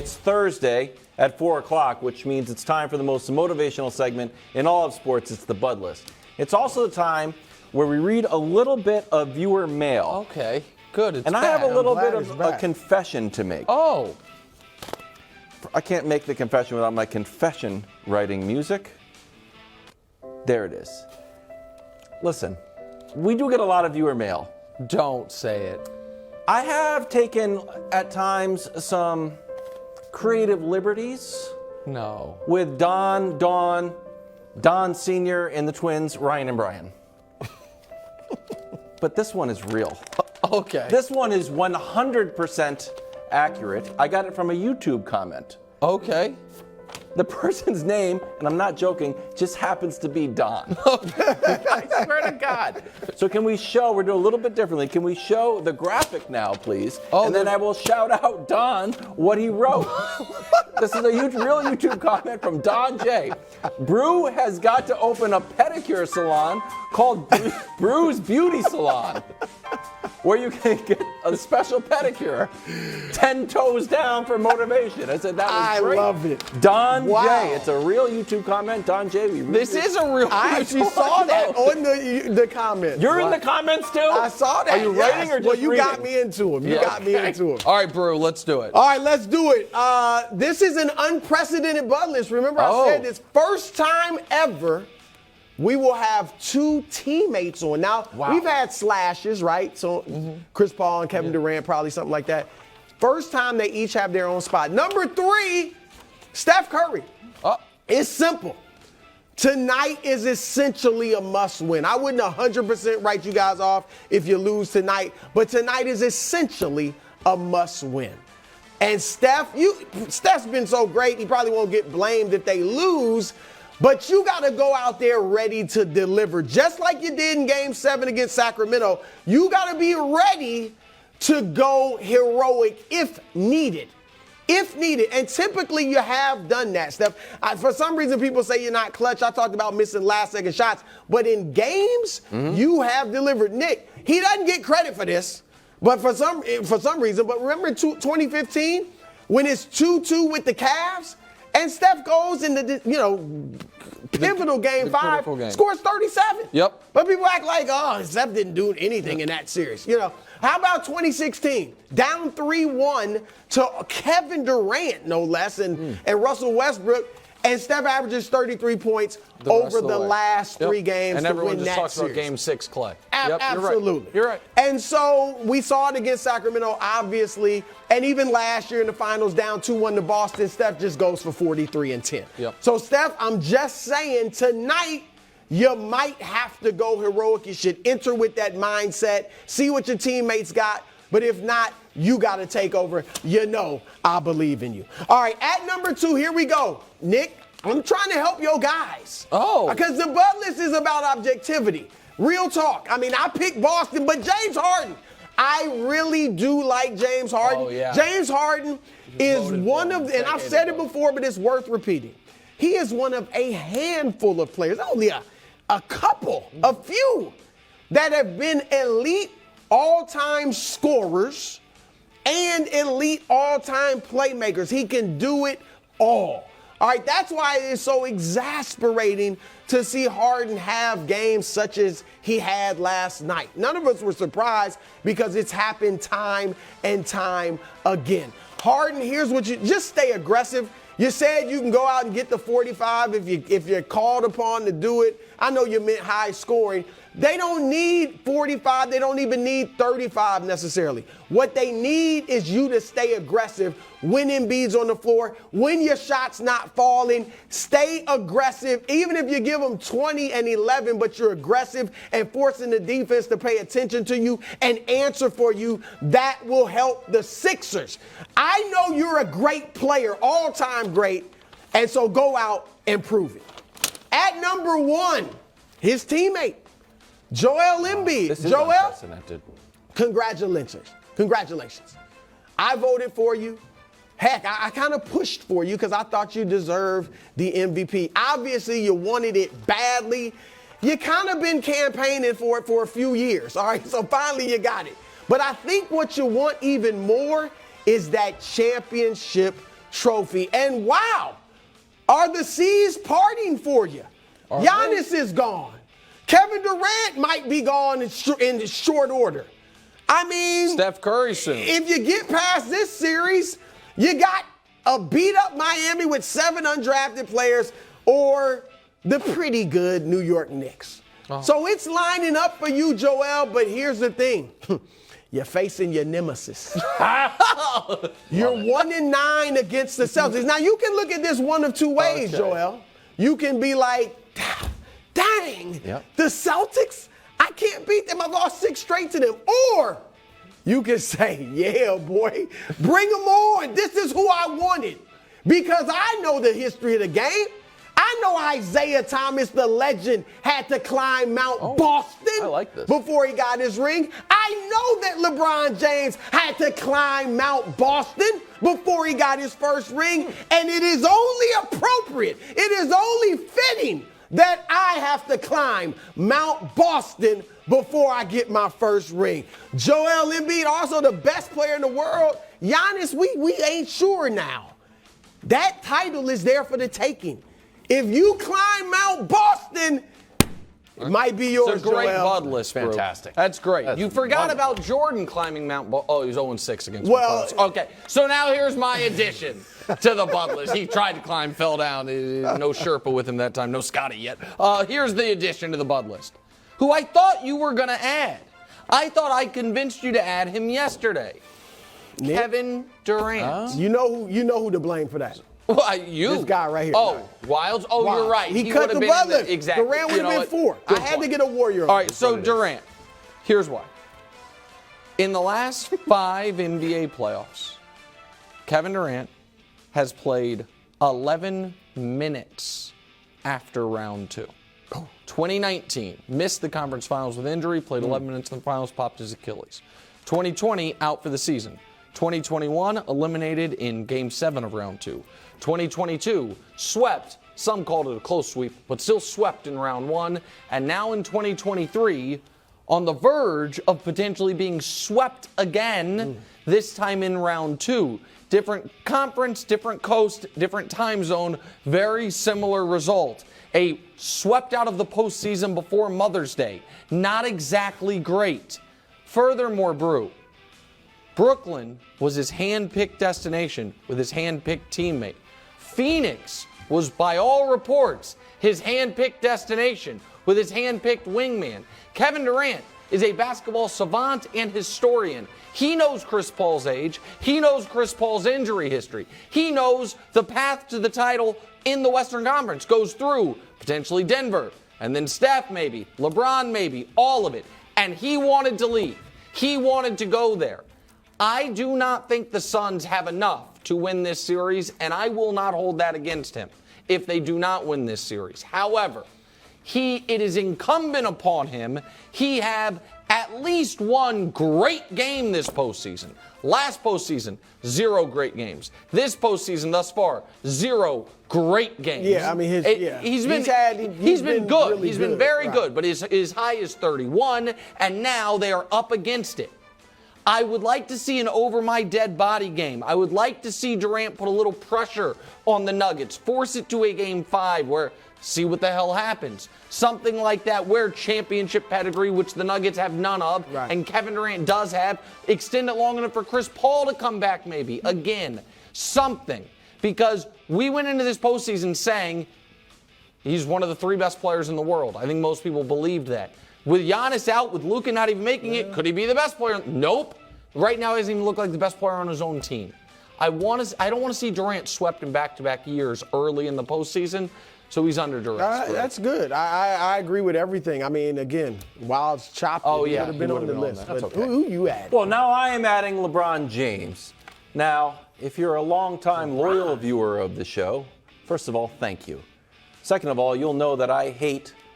It's Thursday at 4 o'clock, which means it's time for the most motivational segment in all of sports. It's the Bud List. It's also the time where we read a little bit of viewer mail. Okay, good. It's and back. I have a little bit it's of a back. confession to make. Oh, I can't make the confession without my confession writing music. There it is. Listen, we do get a lot of viewer mail. don't say it. I have taken, at times, some creative liberties No. with Don Sr. and the twins, Ryan and Brian. But this one is real. Okay. This one is 100% accurate. I got it from a YouTube comment. Okay. The person's name, and I'm not joking, just happens to be Don. I swear to God. So can we show, we're doing a little bit differently, can we show the graphic now, please? Oh, and then I will shout out Don what he wrote. This is a real YouTube comment from Don J. Brew has got to open a pedicure salon called Brew's Beauty Salon, where you can get a special pedicure, 10 toes down for motivation. I said, that was great. I love it. Don Wow. J. It's a real YouTube comment. Don J. This is a real. I actually saw that on the comments. You're in the comments too? I saw that. Are you yes. writing or just Well, you reading? got me into him. You Yeah. got me into him. All right, Brew, let's do it. All right, let's do it. This is an unprecedented Bud List. Remember, I said this first time ever we will have two teammates on. Now, we've had slashes, right? So Chris Paul and Kevin Durant, probably something like that. First time they each have their own spot. Number 3, Steph Curry. It's simple. Tonight is essentially a must-win. I wouldn't 100% write you guys off if you lose tonight, but tonight is essentially a must-win. And Steph's been so great, he probably won't get blamed if they lose, but you got to go out there ready to deliver. Just like you did in Game 7 against Sacramento, you got to be ready to go heroic if needed. If needed. And typically you have done that, Steph. For some reason, people say you're not clutch. I talked about missing last-second shots. But in games, you have delivered. Nick, he doesn't get credit for this, but for some reason. But remember in 2015 when it's 2-2 with the Cavs, and Steph goes in the pivotal game 5, scores 37. Yep. But people act like, oh, Steph didn't do anything in that series. How about 2016? Down 3-1 to Kevin Durant, no less, and Russell Westbrook, and Steph averages 33 points over the last 3 games and to everyone win just that talks series. about Game 6, Clay. Absolutely. You're right. And so we saw it against Sacramento, obviously, and even last year in the finals, down 2-1 to Boston, Steph just goes for 43 and 10. Yep. So, Steph, I'm just saying, tonight, you might have to go heroic. You should enter with that mindset, see what your teammates got, but if not, you got to take over. I believe in you. All right, at number 2, here we go. Nick, I'm trying to help your guys. Because the Bud List is about objectivity. Real talk. I mean, I picked Boston, but James Harden. I really do like James Harden. James Harden is one of, and I've said it before, but it's worth repeating. He is one of a handful of players, only a few, that have been elite all-time scorers and elite all-time playmakers. He can do it all. All right, that's why it is so exasperating to see Harden have games such as he had last night. None of us were surprised because it's happened time and time again. Harden, here's what just stay aggressive. You said you can go out and get the 45 if you're called upon to do it. I know you meant high scoring. They don't need 45. They don't even need 35 necessarily. What they need is you to stay aggressive when Embiid's on the floor, when your shot's not falling. Stay aggressive. Even if you give them 20 and 11, but you're aggressive and forcing the defense to pay attention to you and answer for you, that will help the Sixers. I know you're a great player, all-time great, and so go out and prove it. At number 1, his teammate, Joel Embiid. This is Joel, unprecedented. Congratulations. I voted for you. Heck, I kind of pushed for you because I thought you deserved the MVP. Obviously, you wanted it badly. You kind of been campaigning for it for a few years, all right? So finally you got it. But I think what you want even more is that championship trophy. And wow, are the C's parting for you? Giannis is gone. Kevin Durant might be gone in short order. I mean, Steph Curry soon. If you get past this series, you got a beat-up Miami with 7 undrafted players or the pretty good New York Knicks. So it's lining up for you, Joel, but here's the thing. You're facing your nemesis. You're 1-9 against the Celtics. Now, you can look at this one of two ways, Joel. You can be like, dang, the Celtics, I can't beat them. I've lost 6 straight to them. Or you can say, yeah, boy, bring them on. This is who I wanted. Because I know the history of the game. I know Isaiah Thomas, the legend, had to climb Mount Boston before he got his ring. I know that LeBron James had to climb Mount Boston before he got his first ring. And it is only appropriate, it is only fitting that I have to climb Mount Boston before I get my first ring. Joel Embiid, also the best player in the world. Giannis, we ain't sure now. That title is there for the taking. If you climb Mount Boston, it might be yours, It's a great Joel. Bud list, bro. Fantastic. That's great. You forgot about Jordan climbing Mount Boston. Oh, he was 0-6 against the Okay, so now here's my addition to the Bud list. He tried to climb, fell down. No Sherpa with him that time. No Scotty yet. Here's the addition to the Bud list, who I thought you were going to add. I thought I convinced you to add him yesterday. Nick? Kevin Durant. You know who to blame for that. Well, you. This guy right here. Oh, Wilds. Oh, Wow. you're right. He cut the Bud list. Exactly. Durant would have been 4. Good I had point. to get a Warrior. All right, so Durant, here's why. In the last 5 NBA playoffs, Kevin Durant has played 11 minutes after round 2. 2019, missed the conference finals with injury, played 11 minutes in the finals, popped his Achilles. 2020, out for the season. 2021, eliminated in Game 7 of round 2. 2022, swept. Some called it a close sweep, but still swept in round 1. And now in 2023, on the verge of potentially being swept again, this time in round 2. Different conference, different coast, different time zone, very similar result. A swept out of the postseason before Mother's Day. Not exactly great. Furthermore, Brew, Brooklyn was his hand-picked destination with his hand-picked teammate. Phoenix was, by all reports, his hand-picked destination with his hand-picked wingman. Kevin Durant is a basketball savant and historian. He knows Chris Paul's age. He knows Chris Paul's injury history. He knows the path to the title in the Western Conference goes through potentially Denver, and then Steph maybe, LeBron maybe, all of it. And he wanted to leave. He wanted to go there. I do not think the Suns have enough to win this series, and I will not hold that against him if they do not win this series. However, it is incumbent upon him. He have at least one great game this postseason. Last postseason, 0 great games. This postseason thus far, 0 great games. Yeah, I mean, he's been good. Really he's been very good, but his high is 31, and now they are up against it. I would like to see an over my dead body game. I would like to see Durant put a little pressure on the Nuggets, force it to a game 5 where see what the hell happens. Something like that where championship pedigree, which the Nuggets have none of, and Kevin Durant does have, extend it long enough for Chris Paul to come back maybe. Again, something. Because we went into this postseason saying he's one of the 3 best players in the world. I think most people believed that. With Giannis out, with Luka not even making it, could he be the best player? Nope. Right now, he doesn't even look like the best player on his own team. I don't want to see Durant swept in back-to-back years early in the postseason, so he's under duress. That's good. I agree with everything. I mean, again, Wild's chopped. Oh, yeah. Would have been on the list. That's But okay. who you add? Well, now I am adding LeBron James. Now, if you're a longtime loyal viewer of the show, first of all, thank you. Second of all, you'll know that I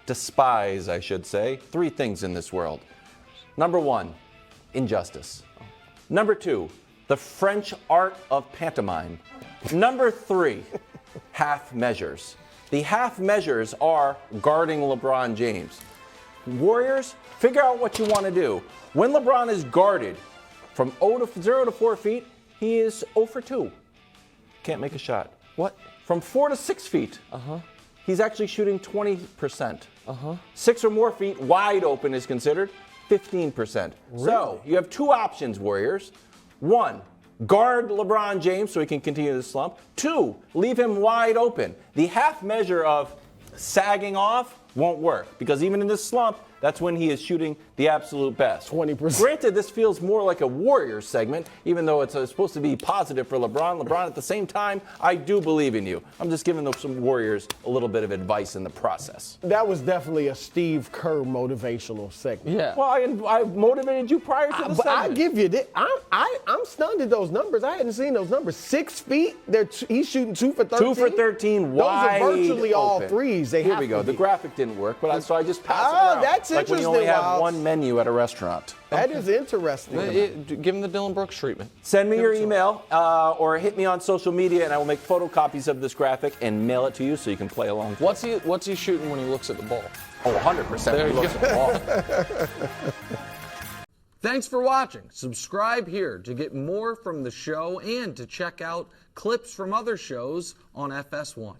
despise, I should say, 3 things in this world. Number 1, injustice. Number 2, the French art of pantomime. Number 3, half measures. The half measures are guarding LeBron James. Warriors, figure out what you want to do. When LeBron is guarded from 0 to 4 feet, he is 0 for 2. can't make a shot. What? From 4 to 6 feet. He's actually shooting 20%. 6 or more feet wide open is considered 15%. So you have two options, Warriors. 1, guard LeBron James so he can continue the slump. 2, leave him wide open. The half measure of sagging off won't work because even in this slump, that's when he is shooting the absolute best. 20%. Granted, this feels more like a Warriors segment, even though it's supposed to be positive for LeBron. LeBron, at the same time, I do believe in you. I'm just giving some Warriors a little bit of advice in the process. That was definitely a Steve Kerr motivational segment. Yeah. Well, I motivated you prior to the But I segment. give you this. I'm stunned at those numbers. I hadn't seen those numbers. 6 feet. He's shooting 2 for 13. 2 for 13, wide Those are virtually all open. threes. Here we go. The graphic didn't work, but so I just passed it Oh, around. that's like when you only interesting, have Wiles. one menu at a restaurant. That is interesting. Give him the Dylan Brooks treatment. Send me your email or hit me on social media, and I will make photocopies of this graphic and mail it to you so you can play along. What's he shooting when he looks at the ball? Oh, 100%. There He you looks go. at the ball. Thanks for watching. Subscribe here to get more from the show and to check out clips from other shows on FS1.